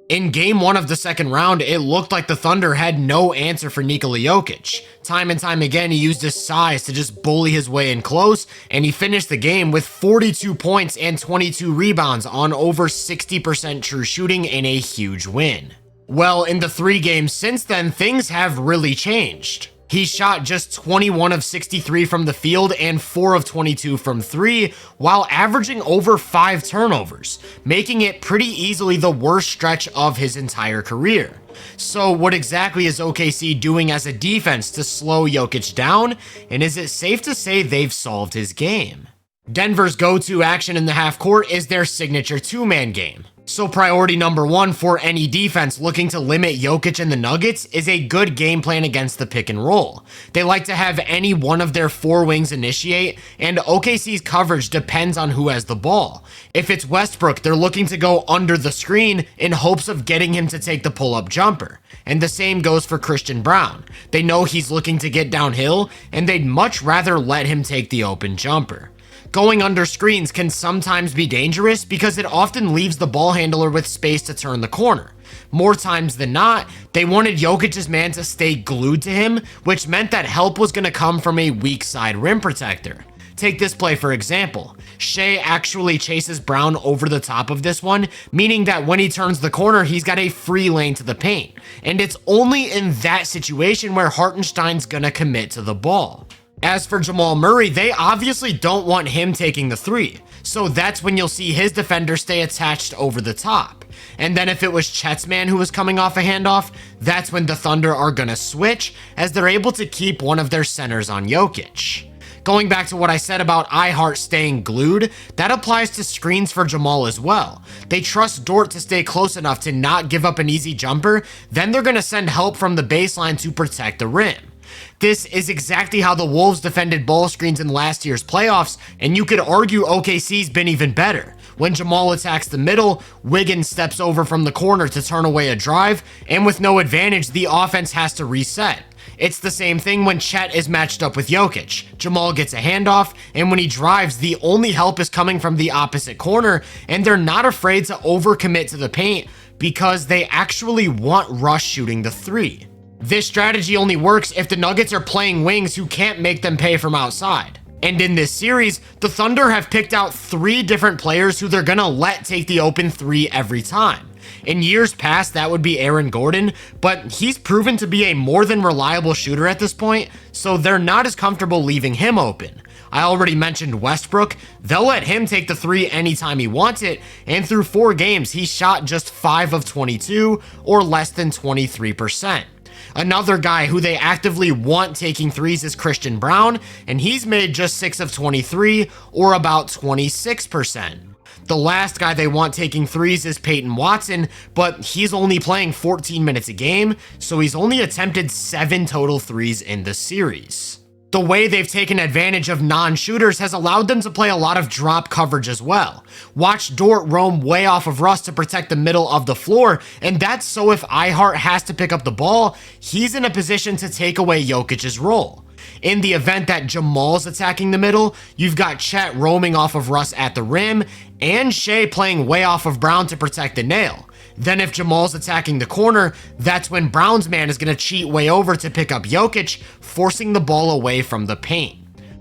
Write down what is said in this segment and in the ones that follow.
In game 1 of the second round, it looked like the Thunder had no answer for Nikola Jokic. Time and time again, he used his size to just bully his way in close, and he finished the game with 42 points and 22 rebounds on over 60% true shooting in a huge win. Well, in the 3 games since then, things have really changed. He shot just 21 of 63 from the field and 4 of 22 from 3, while averaging over 5 turnovers, making it pretty easily the worst stretch of his entire career. So what exactly is OKC doing as a defense to slow Jokic down, and is it safe to say they've solved his game? Denver's go-to action in the half court is their signature two-man game. So priority number 1 for any defense looking to limit Jokic and the Nuggets is a good game plan against the pick and roll. They like to have any one of their 4 wings initiate, and OKC's coverage depends on who has the ball. If it's Westbrook, they're looking to go under the screen in hopes of getting him to take the pull-up jumper. And the same goes for Christian Braun. They know he's looking to get downhill, and they'd much rather let him take the open jumper. Going under screens can sometimes be dangerous because it often leaves the ball handler with space to turn the corner. More times than not, they wanted Jokic's man to stay glued to him, which meant that help was going to come from a weak side rim protector. Take this play for example. Shea actually chases Brown over the top of this one, meaning that when he turns the corner, he's got a free lane to the paint. And it's only in that situation where Hartenstein's gonna commit to the ball. As for Jamal Murray, they obviously don't want him taking the 3, so that's when you'll see his defender stay attached over the top. And then if it was Chet's man who was coming off a handoff, that's when the Thunder are gonna switch, as they're able to keep one of their centers on Jokic. Going back to what I said about iHeart staying glued, that applies to screens for Jamal as well. They trust Dort to stay close enough to not give up an easy jumper, then they're gonna send help from the baseline to protect the rim. This is exactly how the Wolves defended ball screens in last year's playoffs, and you could argue OKC's been even better. When Jamal attacks the middle, Wiggins steps over from the corner to turn away a drive, and with no advantage, the offense has to reset. It's the same thing when Chet is matched up with Jokic. Jamal gets a handoff, and when he drives, the only help is coming from the opposite corner, and they're not afraid to overcommit to the paint because they actually want Russ shooting the 3. This strategy only works if the Nuggets are playing wings who can't make them pay from outside. And in this series, the Thunder have picked out 3 different players who they're gonna let take the open 3 every time. In years past, that would be Aaron Gordon, but he's proven to be a more than reliable shooter at this point, so they're not as comfortable leaving him open. I already mentioned Westbrook. They'll let him take the 3 anytime he wants it, and through 4 games, he shot just 5 of 22, or less than 23%. Another guy who they actively want taking 3s is Christian Braun, and he's made just 6 of 23, or about 26%. The last guy they want taking 3s is Peyton Watson, but he's only playing 14 minutes a game, so he's only attempted 7 total 3s in the series. The way they've taken advantage of non-shooters has allowed them to play a lot of drop coverage as well. Watch Dort roam way off of Russ to protect the middle of the floor, and that's so if iHeart has to pick up the ball, he's in a position to take away Jokic's role. In the event that Jamal's attacking the middle, you've got Chet roaming off of Russ at the rim, and Shea playing way off of Brown to protect the nail. Then if Jamal's attacking the corner, that's when Brown's man is going to cheat way over to pick up Jokic, forcing the ball away from the paint.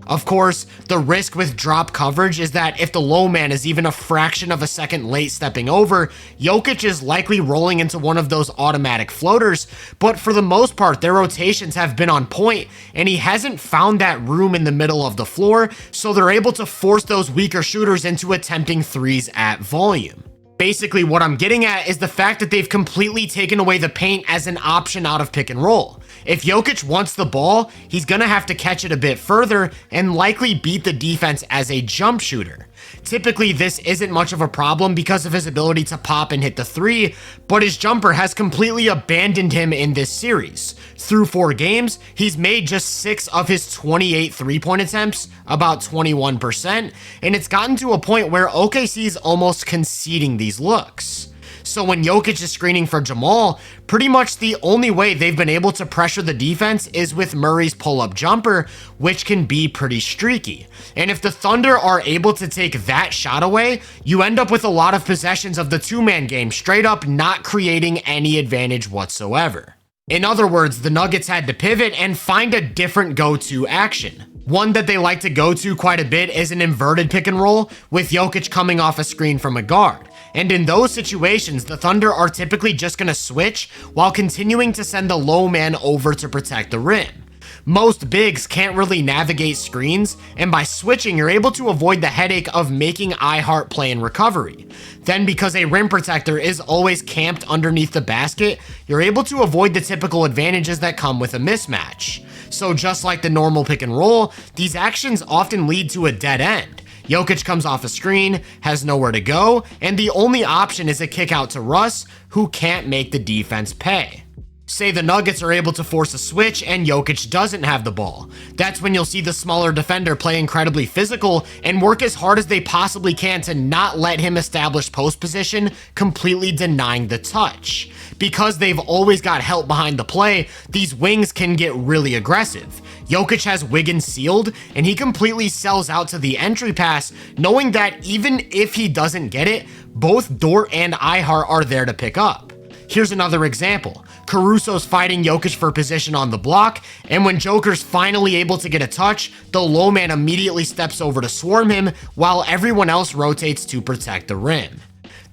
Of course, the risk with drop coverage is that if the low man is even a fraction of a second late stepping over, Jokic is likely rolling into one of those automatic floaters, but for the most part, their rotations have been on point, and he hasn't found that room in the middle of the floor, so they're able to force those weaker shooters into attempting 3s at volume. Basically, what I'm getting at is the fact that they've completely taken away the paint as an option out of pick and roll. If Jokic wants the ball, he's gonna have to catch it a bit further and likely beat the defense as a jump shooter. Typically, this isn't much of a problem because of his ability to pop and hit the 3, but his jumper has completely abandoned him in this series. Through 4 games, he's made just 6 of his 28 3-point attempts, about 21%, and it's gotten to a point where OKC's almost conceding these looks. So when Jokic is screening for Jamal, pretty much the only way they've been able to pressure the defense is with Murray's pull-up jumper, which can be pretty streaky. And if the Thunder are able to take that shot away, you end up with a lot of possessions of the two-man game, straight up not creating any advantage whatsoever. In other words, the Nuggets had to pivot and find a different go-to action. One that they like to go to quite a bit is an inverted pick and roll with Jokic coming off a screen from a guard. And in those situations, the Thunder are typically just going to switch while continuing to send the low man over to protect the rim. Most bigs can't really navigate screens, and by switching, you're able to avoid the headache of making iHeart play in recovery. Then because a rim protector is always camped underneath the basket, you're able to avoid the typical advantages that come with a mismatch. So just like the normal pick and roll, these actions often lead to a dead end. Jokic comes off a screen, has nowhere to go, and the only option is a kick out to Russ, who can't make the defense pay. Say the Nuggets are able to force a switch and Jokic doesn't have the ball. That's when you'll see the smaller defender play incredibly physical and work as hard as they possibly can to not let him establish post position, completely denying the touch. Because they've always got help behind the play, these wings can get really aggressive. Jokic has Wiggins sealed, and he completely sells out to the entry pass, knowing that even if he doesn't get it, both Dort and iHeart are there to pick up. Here's another example. Caruso's fighting Jokic for position on the block, and when Joker's finally able to get a touch, the low man immediately steps over to swarm him while everyone else rotates to protect the rim.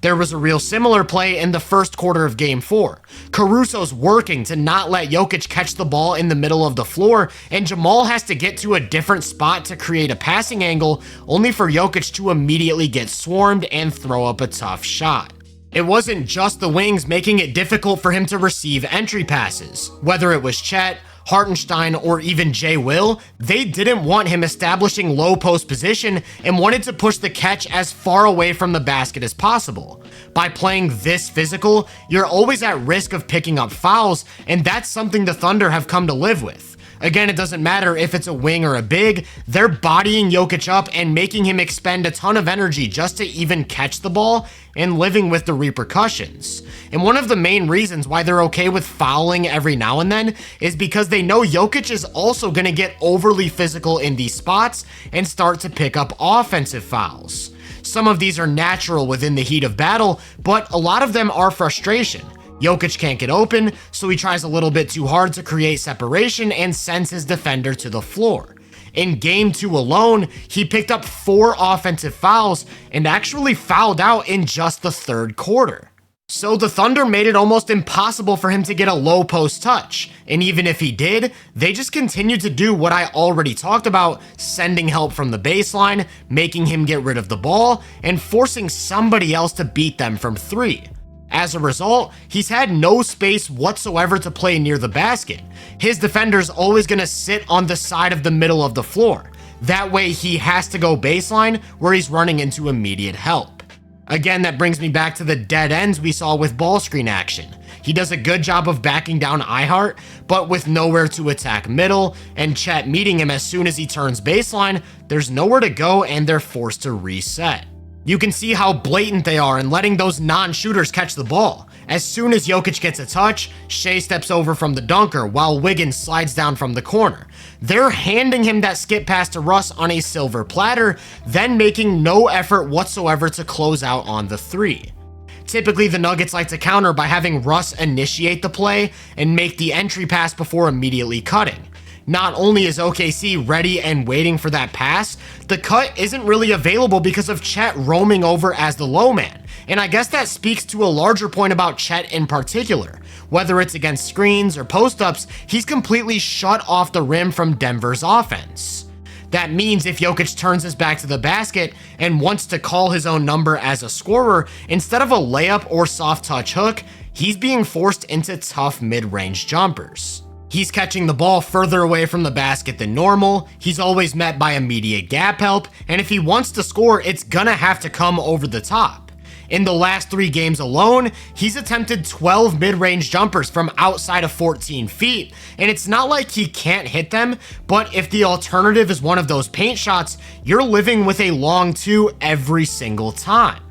There was a real similar play in the first quarter of Game 4. Caruso's working to not let Jokic catch the ball in the middle of the floor, and Jamal has to get to a different spot to create a passing angle, only for Jokic to immediately get swarmed and throw up a tough shot. It wasn't just the wings making it difficult for him to receive entry passes. Whether it was Chet, Hartenstein, or even Jay Will, they didn't want him establishing low post position and wanted to push the catch as far away from the basket as possible. By playing this physical, you're always at risk of picking up fouls, and that's something the Thunder have come to live with. Again, it doesn't matter if it's a wing or a big, they're bodying Jokic up and making him expend a ton of energy just to even catch the ball and living with the repercussions. And one of the main reasons why they're okay with fouling every now and then is because they know Jokic is also going to get overly physical in these spots and start to pick up offensive fouls. Some of these are natural within the heat of battle, but a lot of them are frustration. Jokic can't get open, so he tries a little bit too hard to create separation and sends his defender to the floor. In Game 2 alone, he picked up 4 offensive fouls and actually fouled out in just the third quarter. So the Thunder made it almost impossible for him to get a low post touch, and even if he did, they just continued to do what I already talked about, sending help from the baseline, making him get rid of the ball, and forcing somebody else to beat them from 3. As a result, he's had no space whatsoever to play near the basket. His defender's always going to sit on the side of the middle of the floor. That way he has to go baseline where he's running into immediate help. Again, that brings me back to the dead ends we saw with ball screen action. He does a good job of backing down iHeart, but with nowhere to attack middle, and Chet meeting him as soon as he turns baseline, there's nowhere to go and they're forced to reset. You can see how blatant they are in letting those non-shooters catch the ball. As soon as Jokic gets a touch, Shea steps over from the dunker while Wiggins slides down from the corner. They're handing him that skip pass to Russ on a silver platter, then making no effort whatsoever to close out on the 3. Typically, the Nuggets like to counter by having Russ initiate the play and make the entry pass before immediately cutting. Not only is OKC ready and waiting for that pass, the cut isn't really available because of Chet roaming over as the low man. And I guess that speaks to a larger point about Chet in particular. Whether it's against screens or post-ups, he's completely shut off the rim from Denver's offense. That means if Jokic turns his back to the basket and wants to call his own number as a scorer, instead of a layup or soft touch hook, he's being forced into tough mid-range jumpers. He's catching the ball further away from the basket than normal, he's always met by immediate gap help, and if he wants to score, it's gonna have to come over the top. In the last 3 games alone, he's attempted 12 mid-range jumpers from outside of 14 feet, and it's not like he can't hit them, but if the alternative is one of those paint shots, you're living with a long 2 every single time.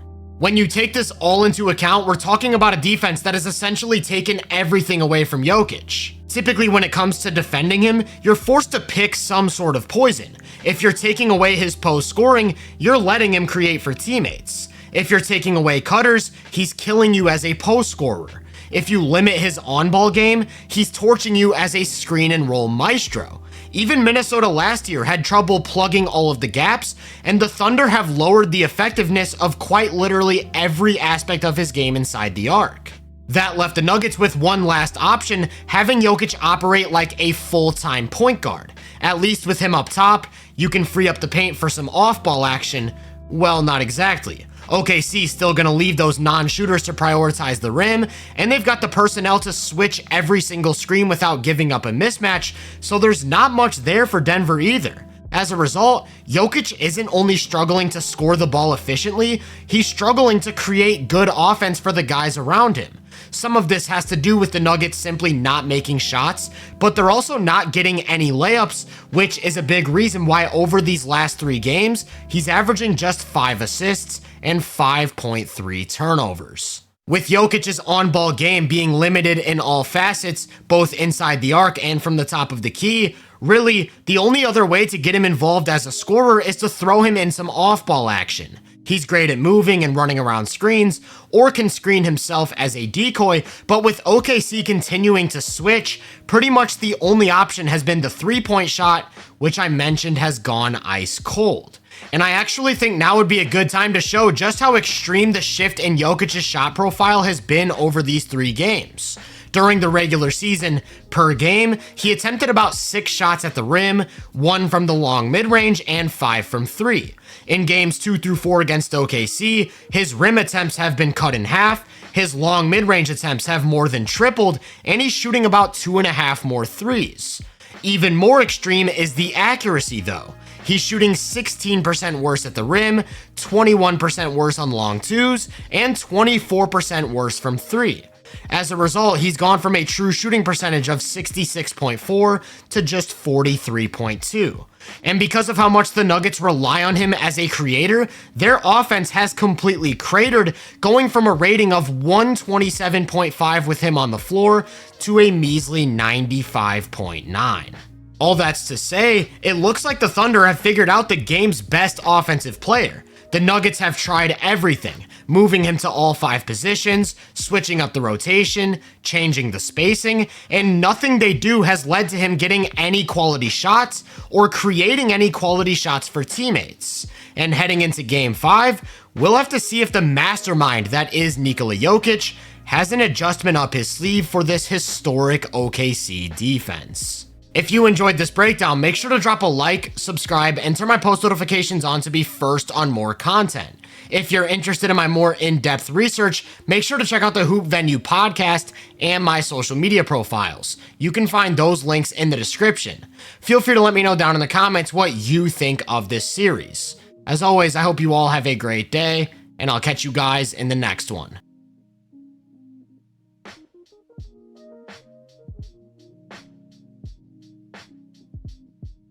When you take this all into account, we're talking about a defense that has essentially taken everything away from Jokic. Typically, when it comes to defending him, you're forced to pick some sort of poison. If you're taking away his post scoring, you're letting him create for teammates. If you're taking away cutters, he's killing you as a post scorer. If you limit his on-ball game, he's torching you as a screen and roll maestro. Even Minnesota last year had trouble plugging all of the gaps, and the Thunder have lowered the effectiveness of quite literally every aspect of his game inside the arc. That left the Nuggets with one last option, having Jokic operate like a full-time point guard. At least with him up top, you can free up the paint for some off-ball action. Well, not exactly. OKC still gonna leave those non-shooters to prioritize the rim, and they've got the personnel to switch every single screen without giving up a mismatch, so there's not much there for Denver either. As a result, Jokic isn't only struggling to score the ball efficiently, he's struggling to create good offense for the guys around him. Some of this has to do with the Nuggets simply not making shots, but they're also not getting any layups, which is a big reason why over these last 3 games, he's averaging just 5 assists and 5.3 turnovers. With Jokic's on-ball game being limited in all facets, both inside the arc and from the top of the key, really, the only other way to get him involved as a scorer is to throw him in some off-ball action. He's great at moving and running around screens, or can screen himself as a decoy, but with OKC continuing to switch, pretty much the only option has been the 3-point shot, which I mentioned has gone ice cold. And I actually think now would be a good time to show just how extreme the shift in Jokic's shot profile has been over these 3 games. During the regular season, per game, he attempted about 6 shots at the rim, 1 from the long mid-range, and 5 from 3. In games 2 through 4 against OKC, his rim attempts have been cut in half, his long mid-range attempts have more than tripled, and he's shooting about 2.5 more threes. Even more extreme is the accuracy though. He's shooting 16% worse at the rim, 21% worse on long twos, and 24% worse from 3. As a result, he's gone from a true shooting percentage of 66.4 to just 43.2. And because of how much the Nuggets rely on him as a creator, their offense has completely cratered, going from a rating of 127.5 with him on the floor to a measly 95.9. All that's to say, it looks like the Thunder have figured out the game's best offensive player. The Nuggets have tried everything, moving him to all 5 positions, switching up the rotation, changing the spacing, and nothing they do has led to him getting any quality shots or creating any quality shots for teammates. And heading into Game 5, we'll have to see if the mastermind that is Nikola Jokic has an adjustment up his sleeve for this historic OKC defense. If you enjoyed this breakdown, make sure to drop a like, subscribe, and turn my post notifications on to be first on more content. If you're interested in my more in-depth research, make sure to check out the Hoop Venue podcast and my social media profiles. You can find those links in the description. Feel free to let me know down in the comments what you think of this series. As always, I hope you all have a great day, and I'll catch you guys in the next one.